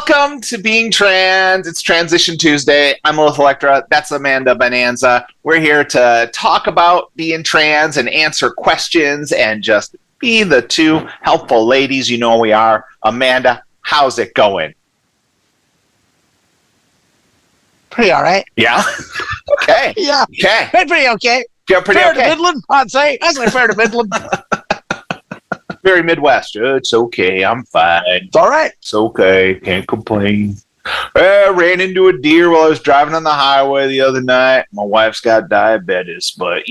Welcome to Being Trans. It's Transition Tuesday. I'm Lilith Electra. That's Amanda Bonanza. We're here to talk about being trans and answer questions and just be the two helpful ladies you know we are. Amanda, how's it going? Pretty all right. Yeah? Okay. Yeah. Okay. Pretty okay. Yeah, pretty Fair okay. to Midland, I'd say. I'd say fair to Midland. Very Midwest. It's okay. I'm fine. It's all right. It's okay. Can't complain. I ran into a deer while I was driving on the highway the other night. My wife's got diabetes, but,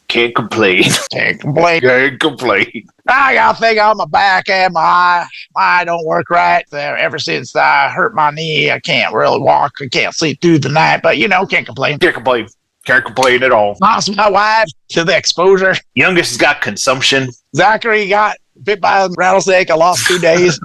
can't complain. Can't complain. Can't complain. I got a thing on my back and my eye don't work right. Ever since I hurt my knee, I can't really walk. I can't sleep through the night, but, can't complain. Can't complain. Can't complain at all. Lost my wife to the exposure. Youngest has got consumption. Zachary got bit by a rattlesnake. I lost 2 days.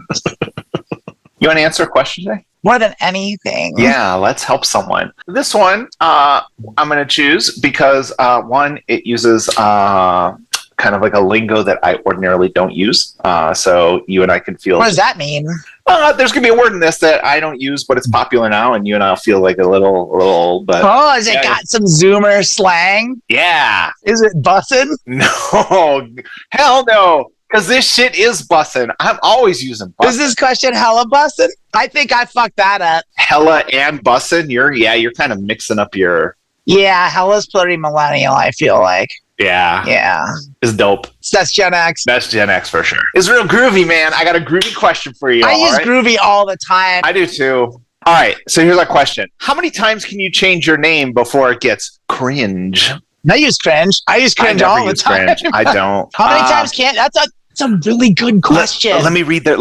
You want to answer a question today? More than anything. Yeah, let's help someone. This one I'm going to choose because, one, it uses kind of like a lingo that I ordinarily don't use. So you and I can feel... What does that mean? There's going to be a word in this that I don't use, but it's popular now, and you and I feel like a little old. But has it got some Zoomer slang? Yeah. Is it bussin'? No. Hell no. Because this shit is bussin'. I'm always using bussin'. Is this question hella bussin'? I think I fucked that up. Hella and bussin'? You're kind of mixing up your... Yeah, hella's pretty millennial, I feel like. Yeah. Yeah. It's dope. That's Gen X. That's Gen X for sure. It's real groovy, man. I got a groovy question for you. I use groovy all the time. I do too. All right. So here's our question. How many times can you change your name before it gets cringe? I use cringe. I use cringe all the time. Cringe. I don't. How many times can't? That's a really good question. Let me read their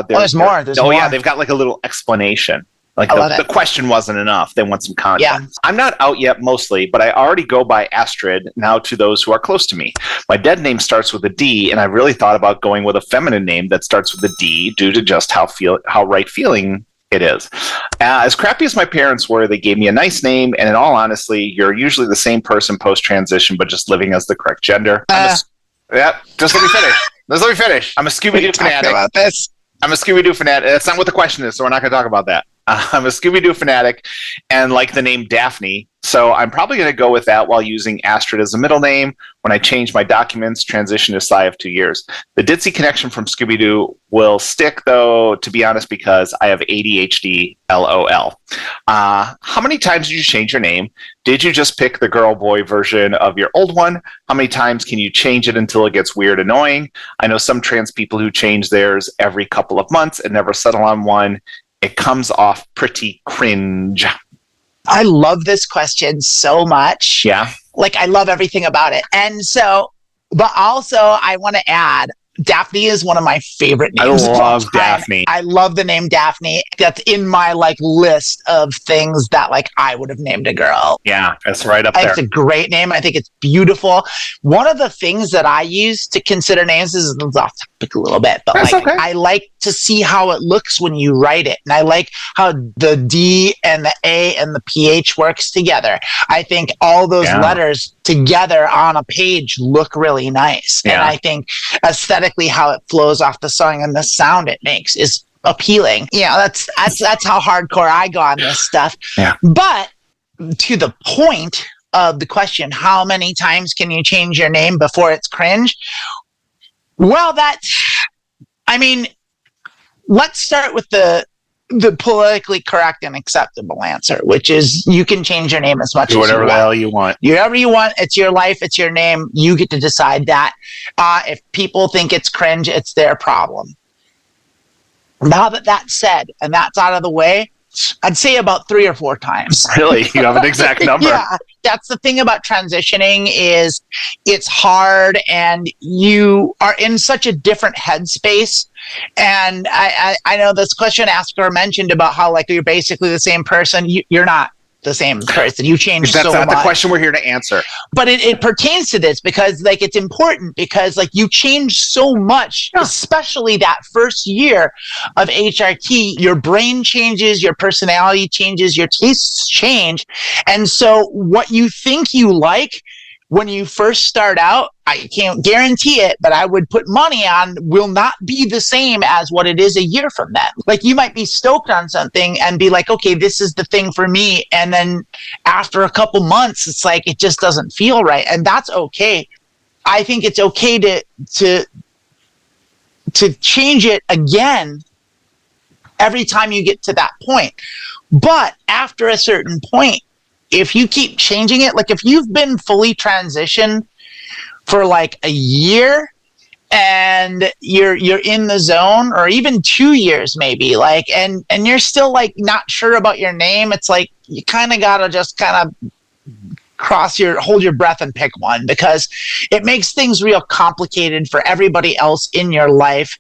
there's more. There's more. Yeah, they've got like a little explanation. Like the question wasn't enough. They want some context. Yeah. I'm not out yet mostly, but I already go by Astrid now to those who are close to me. My dead name starts with a D, and I really thought about going with a feminine name that starts with a D due to just how right feeling it is. As crappy as my parents were, they gave me a nice name, and in all honesty, you're usually the same person post-transition, but just living as the correct gender. Just let me finish. Let me finish. I'm a Scooby-Doo fanatic. About this. I'm a Scooby-Doo fanatic. That's not what the question is, so we're not going to talk about that. I'm a Scooby-Doo fanatic and like the name Daphne, so I'm probably going to go with that while using Astrid as a middle name. When I change my documents, transition to Psy of 2 years. The ditzy connection from Scooby-Doo will stick, though, to be honest, because I have ADHD, LOL. How many times did you change your name? Did you just pick the girl-boy version of your old one? How many times can you change it until it gets weird annoying? I know some trans people who change theirs every couple of months and never settle on one. It comes off pretty cringe. I love this question so much. Yeah. Like, I love everything about it. And so, but also I want to add, Daphne is one of my favorite names. I love Daphne. I love the name Daphne. That's in my list of things that I would have named a girl. Yeah, that's right up there. It's a great name. I think it's beautiful. One of the things that I use to consider names is off topic a little bit, but okay. I like to see how it looks when you write it. And I like how the D and the A and the PH works together. I think all those letters together on a page look really nice. Yeah. And I think aesthetically how it flows off the song and the sound it makes is appealing. That's how hardcore I go on this stuff. Yeah. But to the point of the question, how many times can you change your name before it's cringe? Well, let's start with the politically correct and acceptable answer, which is you can change your name as much as you want. Whatever the hell you want. Whatever you want. It's your life. It's your name. You get to decide that. If people think it's cringe, it's their problem. Now that that's said, and that's out of the way, I'd say about 3 or 4 times. Really? You have an exact number? Yeah. That's the thing about transitioning is it's hard and you are in such a different headspace. And I know this question asker mentioned about how you're basically the same person. You're not the same person. You change so much. That's not the question we're here to answer. But it pertains to this because it's important because you change so much, especially that first year of HRT. Your brain changes, your personality changes, your tastes change. And so what you think you like when you first start out, I can't guarantee it, but I would put money on will not be the same as what it is a year from then. Like, you might be stoked on something and be like, okay, this is the thing for me. And then after a couple months, it's like, it just doesn't feel right. And that's okay. I think it's okay to change it again every time you get to that point. But after a certain point, if you keep changing it, like if you've been fully transitioned for like a year and you're in the zone, or even 2 years maybe, like, and you're still like not sure about your name, it's like you kind of gotta just kind of hold your breath and pick one, because it makes things real complicated for everybody else in your life.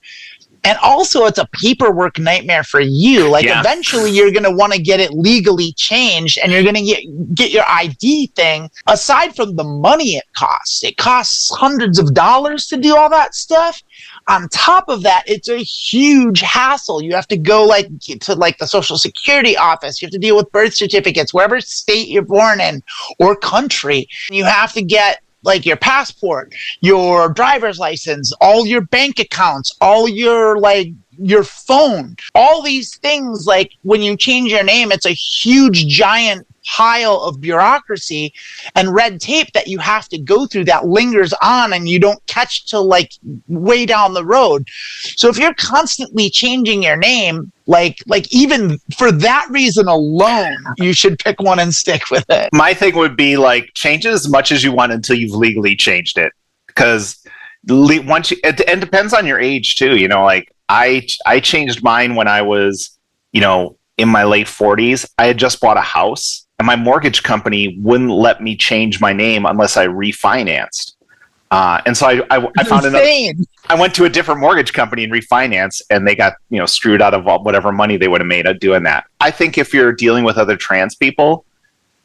And also, it's a paperwork nightmare for you. Like, eventually, you're going to want to get it legally changed, and you're going to get your ID thing. Aside from the money it costs hundreds of dollars to do all that stuff. On top of that, it's a huge hassle. You have to go to the Social Security office. You have to deal with birth certificates, wherever state you're born in or country. You have to get like your passport, your driver's license, all your bank accounts, all your your phone, all these things. Like, when you change your name, it's a huge giant pile of bureaucracy and red tape that you have to go through that lingers on, and you don't catch till like way down the road. So if you're constantly changing your name, like even for that reason alone, you should pick one and stick with it. My thing would be like, change it as much as you want until you've legally changed it, because once it depends on your age too. You know, like I changed mine when I was, in my late 40s. I had just bought a house, and my mortgage company wouldn't let me change my name unless I refinanced. And so I found I went to a different mortgage company and refinanced, and they got, screwed out of whatever money they would have made at doing that. I think if you're dealing with other trans people,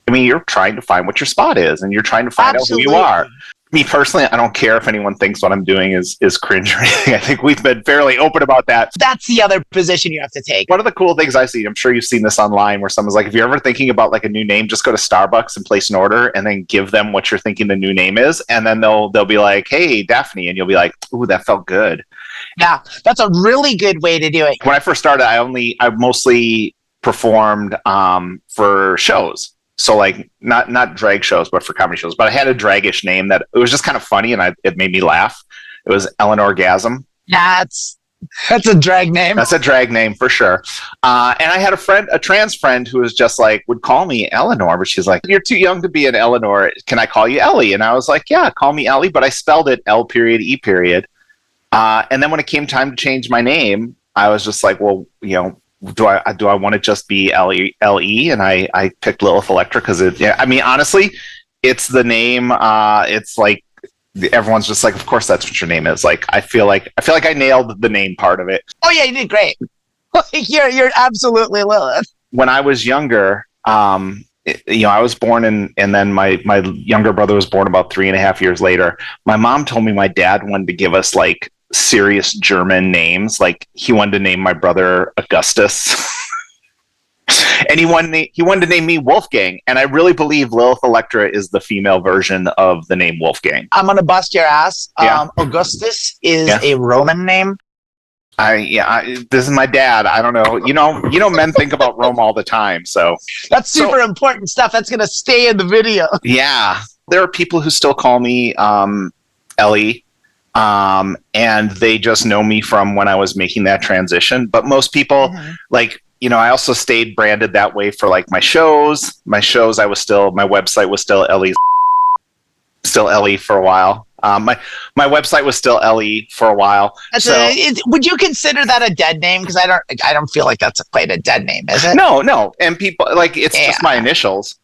I mean, you're trying to find what your spot is, and you're trying to find out who you are. Me personally, I don't care if anyone thinks what I'm doing is cringe or anything. I think we've been fairly open about that. That's the other position you have to take. One of the cool things I see, I'm sure you've seen this online, where someone's like, if you're ever thinking about like a new name, just go to Starbucks and place an order, and then give them what you're thinking the new name is. And then they'll be like, hey, Daphne. And you'll be like, ooh, that felt good. Yeah, that's a really good way to do it. When I first started, I mostly performed for shows. So like not drag shows, but for comedy shows. But I had a dragish name that it was just kind of funny, and it made me laugh. It was Eleanor Gasm. That's a drag name. That's a drag name for sure. And I had a trans friend who was just like, would call me Eleanor, but she's like, you're too young to be an Eleanor. Can I call you Ellie? And I was like, yeah, call me Ellie, but I spelled it L.E. And then when it came time to change my name, I was just like, well, do I want to just be L.E.? And I picked Lilith Electra because honestly, it's the name. It's like everyone's just like, of course that's what your name is. Like, I feel like I nailed the name part of it. Oh yeah, you did great. You're absolutely Lilith. When I was younger, I was born and then my younger brother was born about 3.5 years later. My mom told me my dad wanted to give us like serious German names. Like, he wanted to name my brother Augustus. And he wanted to name me Wolfgang. And I really believe Lilith Electra is the female version of the name Wolfgang. I'm going to bust your ass. Yeah. Augustus is a Roman name. This is my dad. I don't know. Men think about Rome all the time. So that's super important stuff. That's going to stay in the video. Yeah. There are people who still call me Ellie. And they just know me from when I was making that transition. But most people, I also stayed branded that way for like my shows. My website was still Ellie for a while. My website was still Ellie for a while. Would you consider that a dead name? Because I don't feel like that's quite a dead name, is it? No. And people it's just my initials.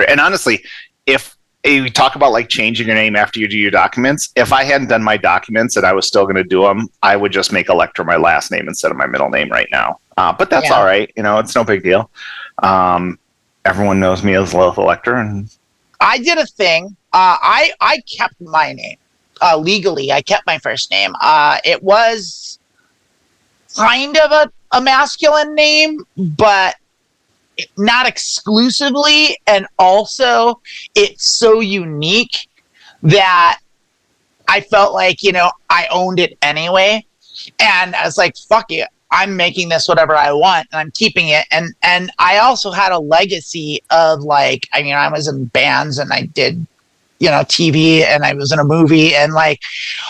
And honestly, if you talk about like changing your name after you do your documents, if I hadn't done my documents and I was still going to do them, I would just make Electra my last name instead of my middle name right now. But that's all right. It's no big deal. Everyone knows me as Lilith Electra. And I did a thing. I kept my name legally. I kept my first name. It was kind of a masculine name, but not exclusively. And also, it's so unique that I felt like, I owned it anyway. And I was like, fuck it. I'm making this whatever I want and I'm keeping it. And I also had a legacy of like, I was in bands and I did, TV, and I was in a movie and like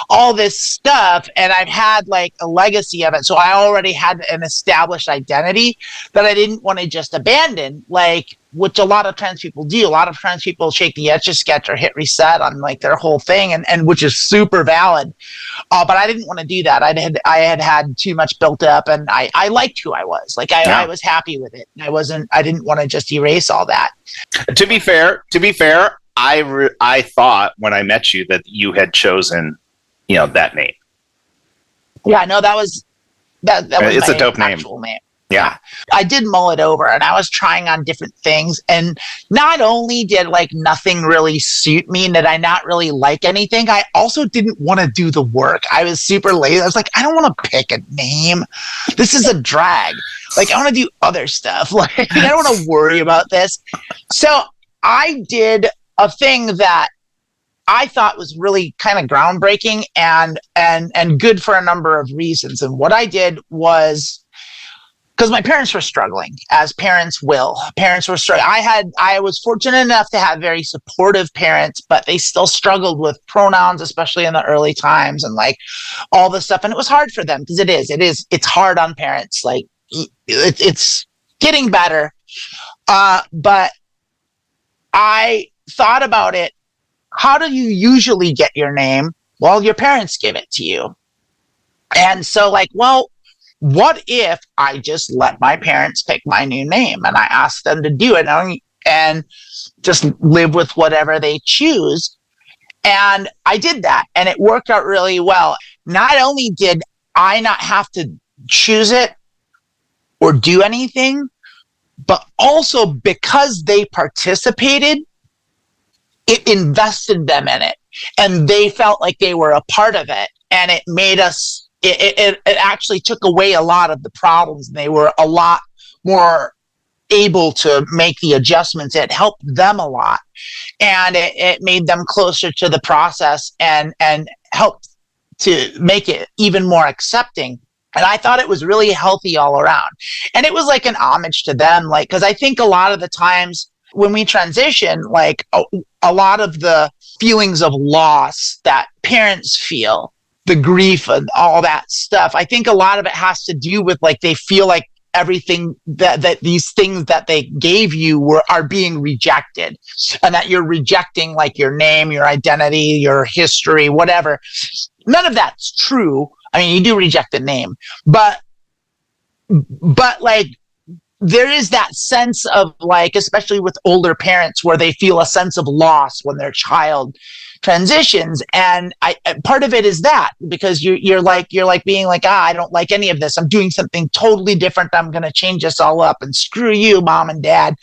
all this stuff. And I've had like a legacy of it. So I already had an established identity that I didn't want to just abandon, like, which a lot of trans people do. A lot of trans people shake the Etch-a-Sketch or hit reset on like their whole thing, and which is super valid. But I didn't want to do that. I had too much built up, and I liked who I was. Like I was happy with it. I didn't want to just erase all that. To be fair, I thought when I met you that you had chosen, that name. Yeah, no, that was it's a dope name. Name. Yeah. I did mull it over and I was trying on different things. And not only did like nothing really suit me and did I not really like anything, I also didn't want to do the work. I was super lazy. I was like, I don't want to pick a name. This is a drag. Like, I want to do other stuff. Like, I don't want to worry about this. So I did a thing that I thought was really kind of groundbreaking and good for a number of reasons. And what I did was, because my parents were struggling, as parents will. Parents were struggling. I was fortunate enough to have very supportive parents, but they still struggled with pronouns, especially in the early times and like all this stuff. And it was hard for them because it's hard on parents. Like it's getting better. But I thought about it. How do you usually get your name? Well, your parents give it to you. And so like, well, what if I just let my parents pick my new name and I ask them to do it and just live with whatever they choose? And I did that and it worked out really well. Not only did I not have to choose it or do anything, but also because they participated, it invested them in it and they felt like they were a part of it. And it made us, it actually took away a lot of the problems. And they were a lot more able to make the adjustments. It helped them a lot. And it made them closer to the process and helped to make it even more accepting. And I thought it was really healthy all around. And it was like an homage to them, like, because I think a lot of the times when we transition, like a lot of the feelings of loss that parents feel, the grief and all that stuff, I think a lot of it has to do with like they feel like everything that these things that they gave you are being rejected, and that you're rejecting like your name, your identity, your history, whatever. None of that's true. I mean, you do reject the name, but like there is that sense of like, especially with older parents, where they feel a sense of loss when their child transitions. And part of it is that because you're like being like, I don't like any of this. I'm doing something totally different. I'm going to change this all up and screw you, mom and dad.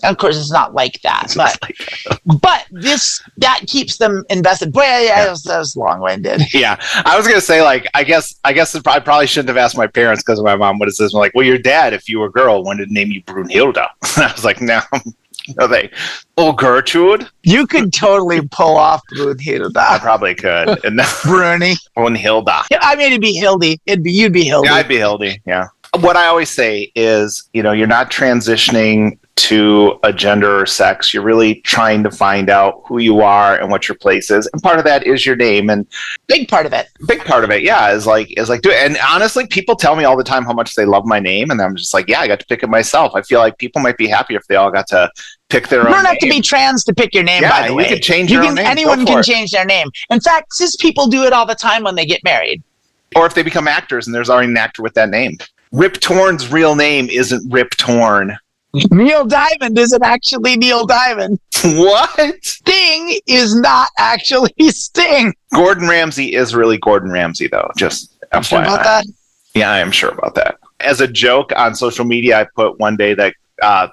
And of course, it's not like that, but that keeps them invested. Boy, that was long-winded. Yeah. I was going to say, like, I guess I probably shouldn't have asked my parents because my mom would have said, like, well, your dad, if you were a girl, wanted to name you Brunhilde. I was like, no. Oh, Gertrude? You could totally pull off Brunhilde. I probably could. And Bruni. Brunhilde. Yeah, I mean, it'd be Hildy. You'd be Hildy. Yeah, I'd be Hildy. Yeah. What I always say is, you're not transitioning to a gender or sex. You're really trying to find out who you are and what your place is. And part of that is your name. And big part of it, yeah, is like do it. And honestly, people tell me all the time how much they love my name, and I'm just like, yeah, I got to pick it myself. I feel like people might be happier if they all got to pick their own name. You don't have to be trans to pick your name, by the way. You can change your own name. Anyone can change their name. In fact, cis people do it all the time when they get married. Or if they become actors and there's already an actor with that name. Rip Torn's real name isn't Rip Torn. Neil Diamond isn't actually Neil Diamond. What? Sting is not actually Sting. Gordon Ramsay is really Gordon Ramsay, though. Just FYI. Sure about that? Yeah, I am sure about that. As a joke on social media, I put one day that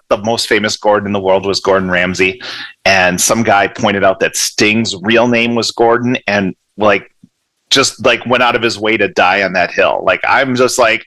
the most famous Gordon in the world was Gordon Ramsay, and some guy pointed out that Sting's real name was Gordon, and like just like went out of his way to die on that hill. Like I'm just like,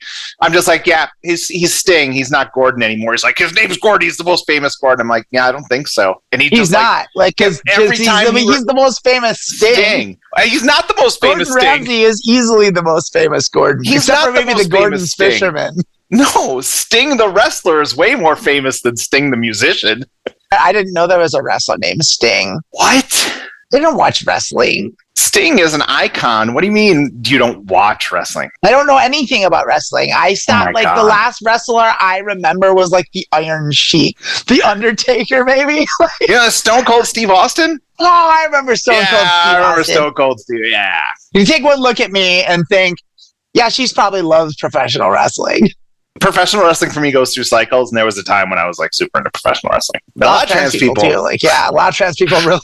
yeah, he's Sting. He's not Gordon anymore. He's like, his name's Gordon. He's the most famous Gordon. I'm like, yeah, I don't think so. And he's not like because he's the most famous Sting. He's not the most famous Gordon Sting. Ramsay is easily the most famous Gordon. He's except not for maybe the Gordon's fisherman. No, Sting the wrestler is way more famous than Sting the musician. I didn't know there was a wrestler named Sting. What? I don't watch wrestling. Sting is an icon. What do you mean you don't watch wrestling? I don't know anything about wrestling. I stopped, the last wrestler I remember was like the Iron Sheik. The Undertaker, maybe? Yeah, Stone Cold Steve Austin? Oh, I remember Stone Cold Steve Austin. I remember Stone Cold Steve, yeah. You take one look at me and think, yeah, she's probably loves professional wrestling. Professional wrestling for me goes through cycles, and there was a time when I was like super into professional wrestling. A lot of trans people too. Like, yeah, a lot of trans people really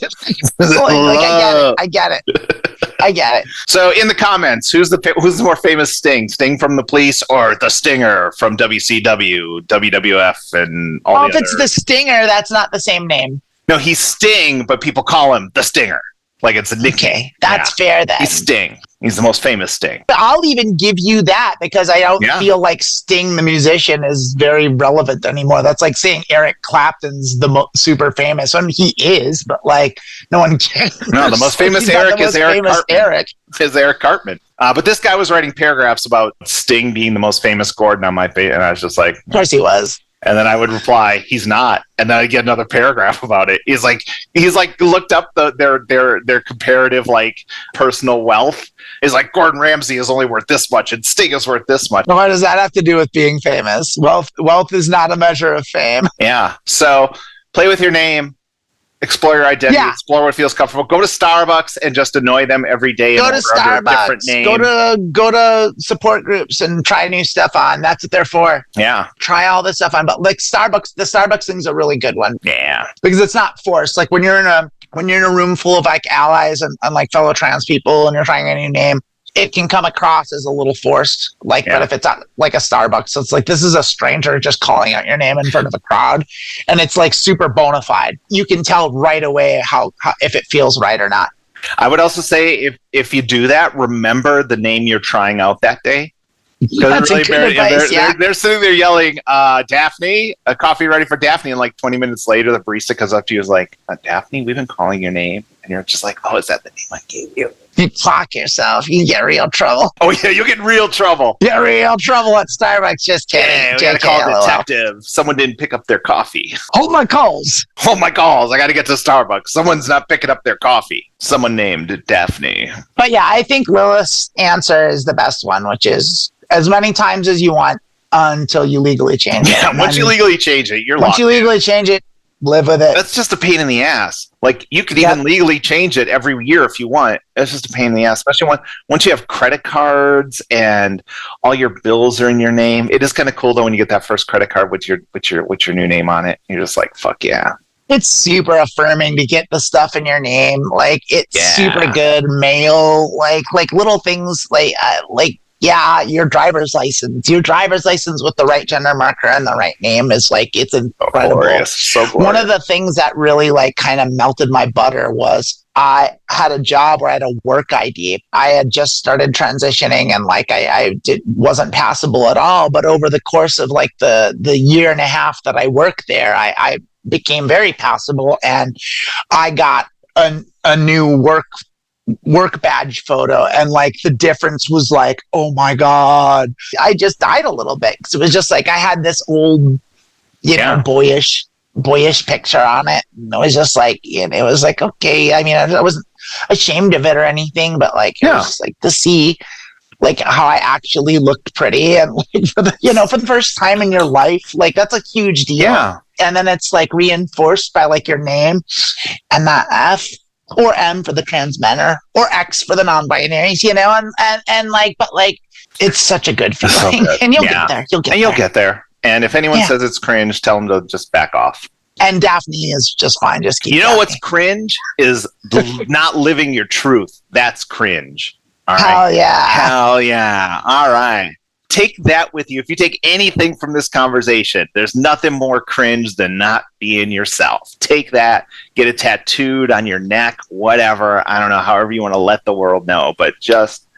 I get it. So in the comments, who's the more famous Sting? Sting from the Police or the Stinger from WCW, WWF, and all the other? If it's the Stinger, that's not the same name. No, he's Sting, but people call him the Stinger. Like it's a nickname. Okay, that's fair then. He's Sting. He's the most famous Sting. I'll even give you that because I don't feel like Sting the musician is very relevant anymore. That's like saying Eric Clapton's the super famous. I mean, he is, but like no one cares. No, the most famous Eric is Eric Cartman. But this guy was writing paragraphs about Sting being the most famous Gordon on my page, and I was just like, of course he was. And then I would reply, he's not. And then I get another paragraph about it. He's like looked up their comparative like personal wealth. He's like, Gordon Ramsay is only worth this much and Sting is worth this much. What does that have to do with being famous? Wealth is not a measure of fame. Yeah. So play with your name. Explore your identity. Yeah. Explore what feels comfortable. Go to Starbucks and just annoy them every day. Go to Starbucks. Go to support groups and try new stuff on. That's what they're for. Yeah. Try all this stuff on. But like Starbucks, the Starbucks thing's a really good one. Yeah. Because it's not forced. Like when you're in a room full of like allies and like fellow trans people and you're trying a new name, it can come across as a little forced. But if it's at like a Starbucks, it's like this is a stranger just calling out your name in front of a crowd, and it's like super bona fide. You can tell right away how if it feels right or not. I would also say if you do that, remember the name you're trying out that day. That's really good advice, they're sitting there yelling, Daphne, a coffee ready for Daphne, and like 20 minutes later, the barista comes up to you and is like, Daphne, we've been calling your name, and you're just like, oh, is that the name I gave you? You clock yourself. You get real trouble. Oh, yeah, you'll get real trouble. Get real trouble at Starbucks. Just kidding. Yeah, we gotta call a detective. Someone didn't pick up their coffee. Hold my calls. Hold my calls. I got to get to Starbucks. Someone's not picking up their coffee. Someone named Daphne. But yeah, I think Lilith's answer is the best one, which is as many times as you want until you legally change it. Yeah, once you legally change it, you're locked. Once you legally change it, live with it. That's just a pain in the ass. Like you could even legally change it every year if you want. It's just a pain in the ass, especially once you have credit cards and all your bills are in your name. It is kind of cool though when you get that first credit card with your new name on it. You're just like, fuck yeah. It's super affirming to get the stuff in your name. Like it's super good. Mail, like little things your driver's license with the right gender marker and the right name is like, it's incredible. So glorious. One of the things that really like kind of melted my butter was I had a job where I had a work ID. I had just started transitioning and like wasn't passable at all. But over the course of like the year and a half that I worked there, I became very passable and I got a new work badge photo, and like the difference was like, oh my god, I just died a little bit because it was just like I had this old boyish picture on it, and it was just like, it was like, okay, I mean, I wasn't ashamed of it or anything, but like it was just like to see like how I actually looked pretty, and like for the first time in your life, like that's a huge deal. And then it's like reinforced by like your name and that F or M for the trans men or X for the non-binaries, and like, but like, it's such a good feeling, so and you'll get there. You'll get there. And if anyone says it's cringe, tell them to just back off. And Daphne is just fine. Just keep. What's cringe is not living your truth. That's cringe. All right. Hell yeah. All right. Take that with you. If you take anything from this conversation, there's nothing more cringe than not being yourself. Take that, get it tattooed on your neck, whatever. I don't know, however you want to let the world know, but just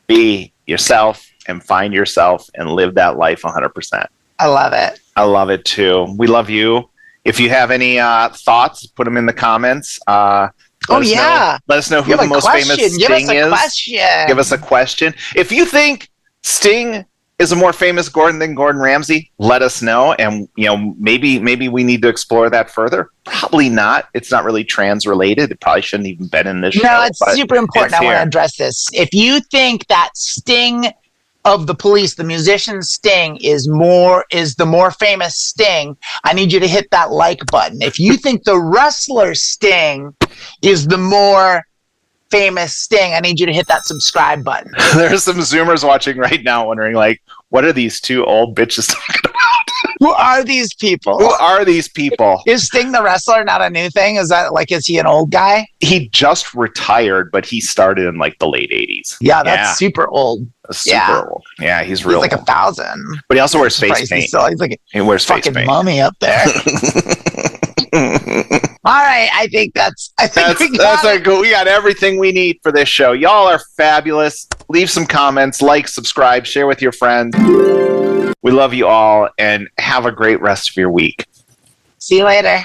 be yourself and find yourself and live that life 100%. I love it. I love it too. We love you. If you have any thoughts, put them in the comments. Let us know who the most famous Sting is. Give us a question. If you think Sting is a more famous Gordon than Gordon Ramsay, let us know. And maybe we need to explore that further. Probably not. It's not really trans related. It probably shouldn't even been in this show. No, it's super important. I want to address this. If you think that Sting of the Police, the musician Sting, is the more famous Sting, I need you to hit that like button. If you think the wrestler Sting is the more famous Sting, I need you to hit that subscribe button. There's some Zoomers watching right now wondering, like, what are these two old bitches talking about? Who are these people? Who are these people? Is Sting the wrestler not a new thing? Is he an old guy? He just retired, but he started in like the late 80s. Yeah, that's super old. Super old. Yeah, he's real. He's like old. 1,000. But he also wears face paint. He's like he wears face fucking paint. mummy up there. All right, I think we got everything we need for this show. Y'all are fabulous. Leave some comments, like, subscribe, share with your friends. We love you all, and have a great rest of your week. See you later.